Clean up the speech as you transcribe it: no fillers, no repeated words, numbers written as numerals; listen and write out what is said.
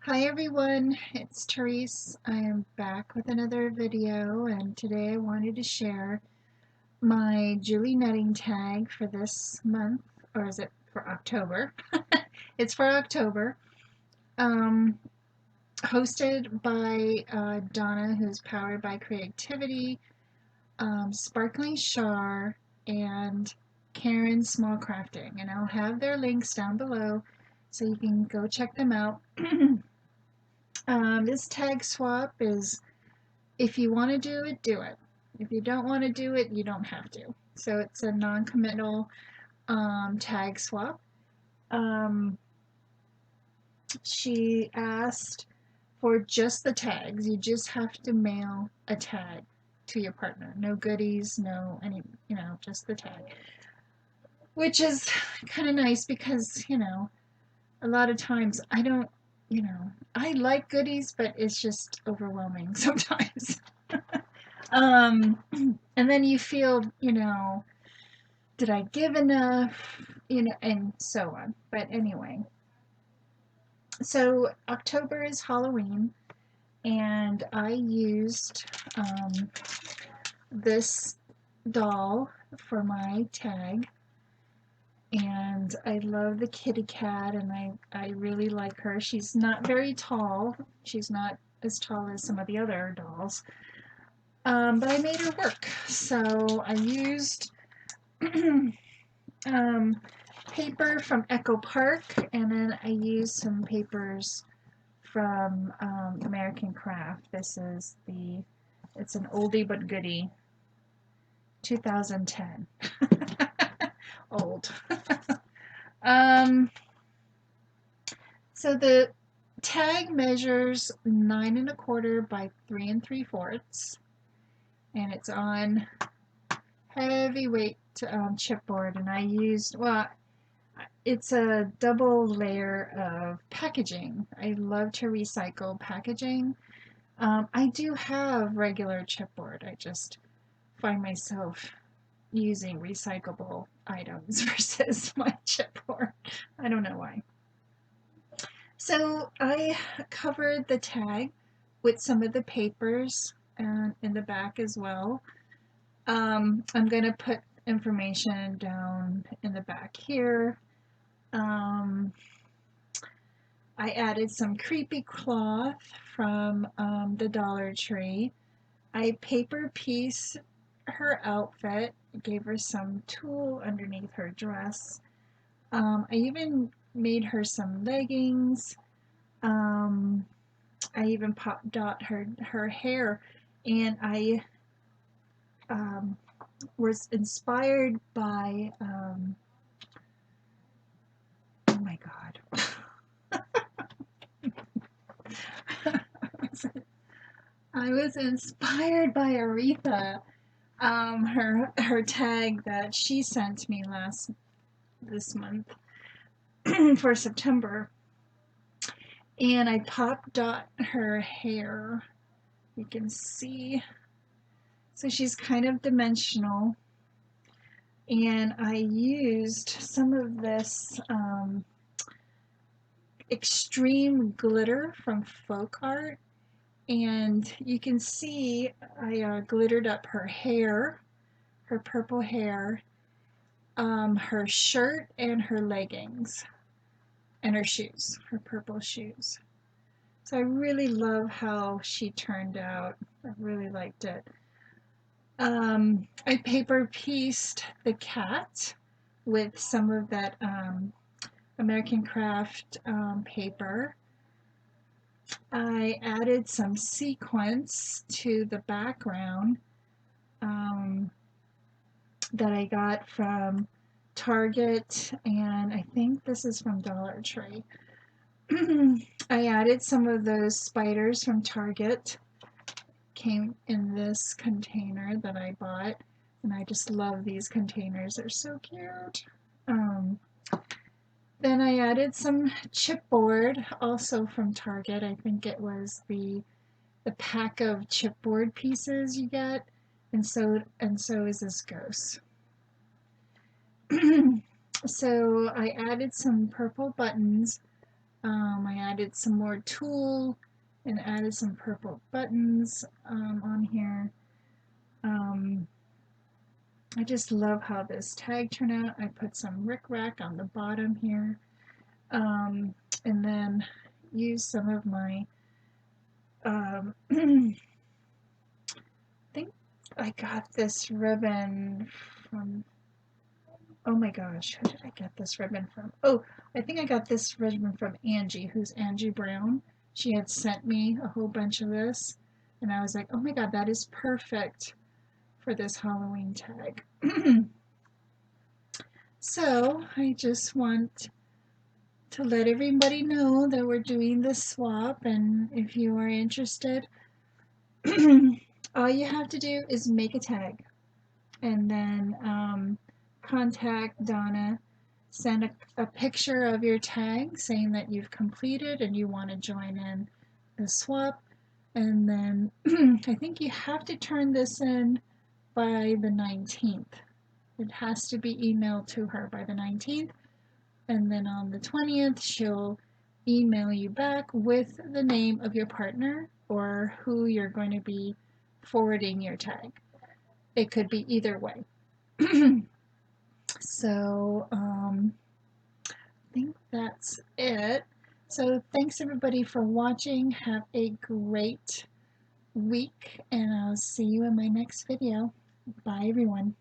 Hi everyone, it's Tereese. I am back with another video, and today I wanted to share my Julie netting tag for this month, or is it for October? It's for October. Um, Hosted by Donna, who's powered by creativity, Sparkling Char, and Karen Small Crafting, and I'll have their links down below so you can go check them out. This tag swap is, if you want to do it, do it. If you don't want to do it, you don't have to. So it's a non-committal tag swap. Um, she asked for just the tags. You just have to mail a tag to your partner. No goodies, no any, just the tag. Which is kind of nice because, a lot of times I don't, I like goodies, but it's just overwhelming sometimes. Um, and then you feel, did I give enough? And so on. But anyway, so October is Halloween, and I used this doll for my tag. And I love the kitty cat, and I really like her. She's not very tall. She's not as tall as some of the other dolls. But I made her work. So I used paper from Echo Park, and then I used some papers from American Craft. It's an oldie but goodie, 2010. Old. um, so the tag measures 9 1/4 by 3 3/4, and it's on heavyweight chipboard, and I used, well, it's a double layer of packaging. I love to recycle packaging. I do have regular chipboard. I just find myself using recyclable items versus my chipboard. I don't know why. So I covered the tag with some of the papers and in the back as well. I'm going to put information down in the back here. I added some creepy cloth from the Dollar Tree. I paper pieced her outfit, gave her some tulle underneath her dress. I even made her some leggings. I even pop dot her hair, and I was inspired by oh my god. I was inspired by Aretha, her tag that she sent me this month for September, and I pop dot her hair. You can see, so she's kind of dimensional, and I used some of this extreme glitter from Folk Art. And you can see I glittered up her hair, her purple hair, her shirt, and her leggings, and her shoes, her purple shoes. So I really love how she turned out. I really liked it. I paper pieced the cat with some of that American Craft paper. I added some sequins to the background that I got from Target, and I think this is from Dollar Tree. I added some of those spiders from Target. Came in this container that I bought, and I just love these containers. They're so cute. Then I added some chipboard, also from Target. I think it was the pack of chipboard pieces you get, and so is this ghost. So I added some purple buttons I added some more tulle and added some purple buttons on here. I just love how this tag turned out. I put some rickrack on the bottom here, and then used some of my I think I got this ribbon from, oh my gosh, who did I get this ribbon from? Oh, I think I got this ribbon from Angie, who's Angie Brown. She had sent me a whole bunch of this, and I was like, oh my god, that is perfect for this Halloween tag. So I just want to let everybody know that we're doing this swap, and if you are interested, all you have to do is make a tag and then contact Donna, send a picture of your tag saying that you've completed and you want to join in the swap, and then I think you have to turn this in by the 19th. It has to be emailed to her by the 19th, and then on the 20th she'll email you back with the name of your partner or who you're going to be forwarding your tag. It could be either way. So I think that's it. So thanks everybody for watching. Have a great week, and I'll see you in my next video. Bye everyone.